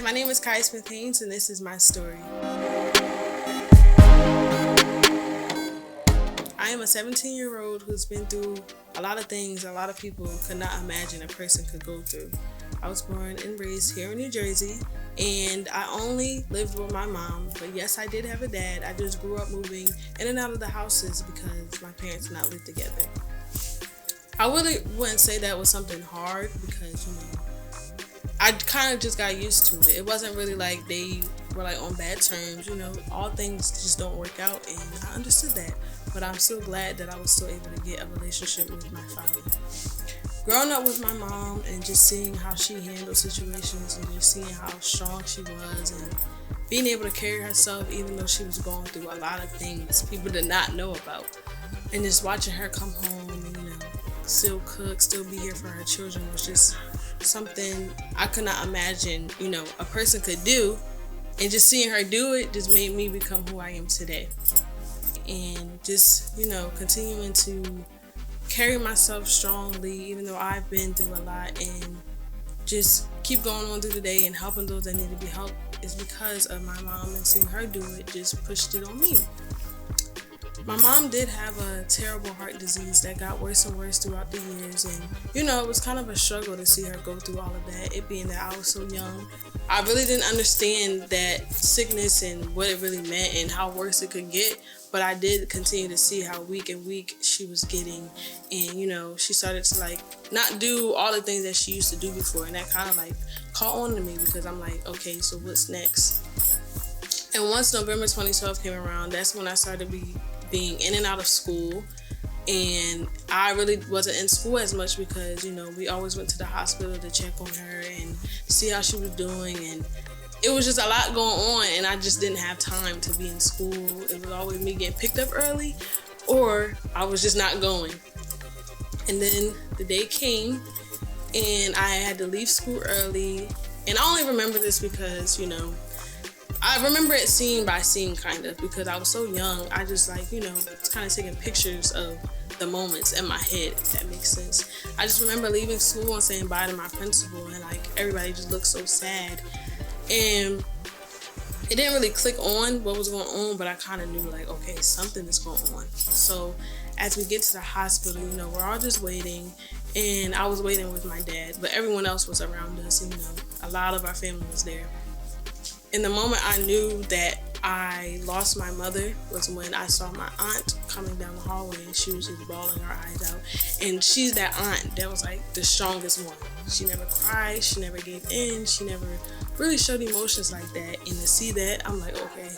my name is Smith-Haines, and this is my story. I am a 17-year-old who's been through a lot of things a lot of people could not imagine a person could go through. I was born and raised here in New Jersey, and I only lived with my mom. But yes, I did have a dad. I just grew up moving in and out of the houses because my parents did not live together. I really wouldn't say that was something hard because, I kind of just got used to it. It wasn't really like they were like on bad terms, all things just don't work out, and I understood that. But I'm still glad that I was still able to get a relationship with my father. Growing up with my mom and just seeing how she handled situations and just seeing how strong she was and being able to carry herself even though she was going through a lot of things people did not know about. And just watching her come home and, still cook, still be here for her children was just something I could not imagine, a person could do. And just seeing her do it just made me become who I am today. And just, continuing to carry myself strongly, even though I've been through a lot, and just keep going on through the day and helping those that need to be helped is because of my mom, and seeing her do it just pushed it on me. My mom did have a terrible heart disease that got worse and worse throughout the years, and it was kind of a struggle to see her go through all of that, it being that I was so young. I really didn't understand that sickness and what it really meant and how worse it could get, but I did continue to see how weak and weak she was getting, and she started to not do all the things that she used to do before, and that kind of caught on to me because I'm like, okay, so what's next? And once November 2012 came around, that's when I started being in and out of school, and I really wasn't in school as much because we always went to the hospital to check on her and see how she was doing, and it was just a lot going on, and I just didn't have time to be in school. It was always me getting picked up early, or I was just not going. And then the day came, and I had to leave school early, and I only remember this because I remember it scene by scene kind of because I was so young. I just kind of taking pictures of the moments in my head, if that makes sense. I just remember leaving school and saying bye to my principal, and everybody just looked so sad. And it didn't really click on what was going on, but I kind of knew okay, something is going on. So as we get to the hospital, we're all just waiting, and I was waiting with my dad, but everyone else was around us, and a lot of our family was there. And the moment I knew that I lost my mother was when I saw my aunt coming down the hallway, and she was just bawling her eyes out. And she's that aunt that was the strongest one. She never cried, she never gave in, she never really showed emotions like that. And to see that, I'm like, okay,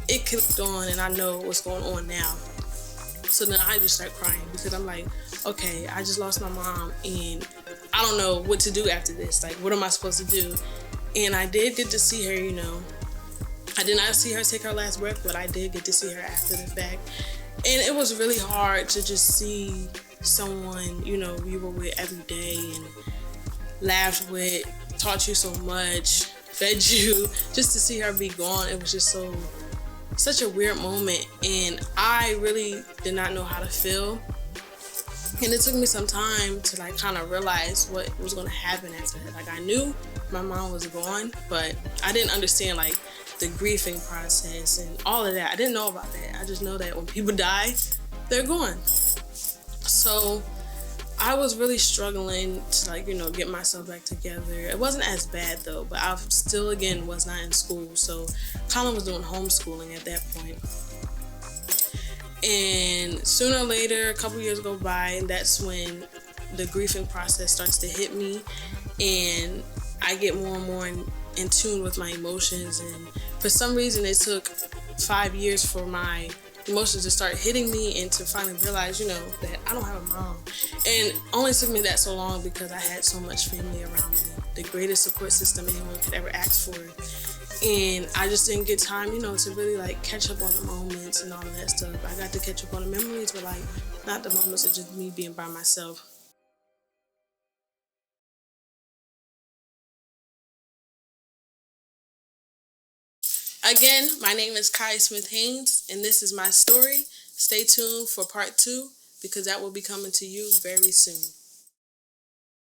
it clicked on, and I know what's going on now. So then I just start crying because I'm like, okay, I just lost my mom, and I don't know what to do after this. What am I supposed to do? And I did get to see her, I did not see her take her last breath, but I did get to see her after the fact. And it was really hard to just see someone, you were with every day and laughed with, taught you so much, fed you, just to see her be gone. It was just such a weird moment. And I really did not know how to feel. And it took me some time to kind of realize what was going to happen after that. I knew my mom was gone, but I didn't understand the grieving process and all of that. I didn't know about that. I just know that when people die, they're gone. So I was really struggling to get myself back together. It wasn't as bad though, but I still again was not in school. So Colin was doing homeschooling at that point. And sooner or later, a couple years go by, and that's when the grieving process starts to hit me, and I get more and more in tune with my emotions. And for some reason, it took 5 years for my emotions to start hitting me and to finally realize, that I don't have a mom. And it only took me that so long because I had so much family around me, the greatest support system anyone could ever ask for. And I just didn't get time, to really catch up on the moments and all of that stuff. I got to catch up on the memories, but not the moments of just me being by myself. Again, my name is Smith-Haines, and this is my story. Stay tuned for part 2 because that will be coming to you very soon.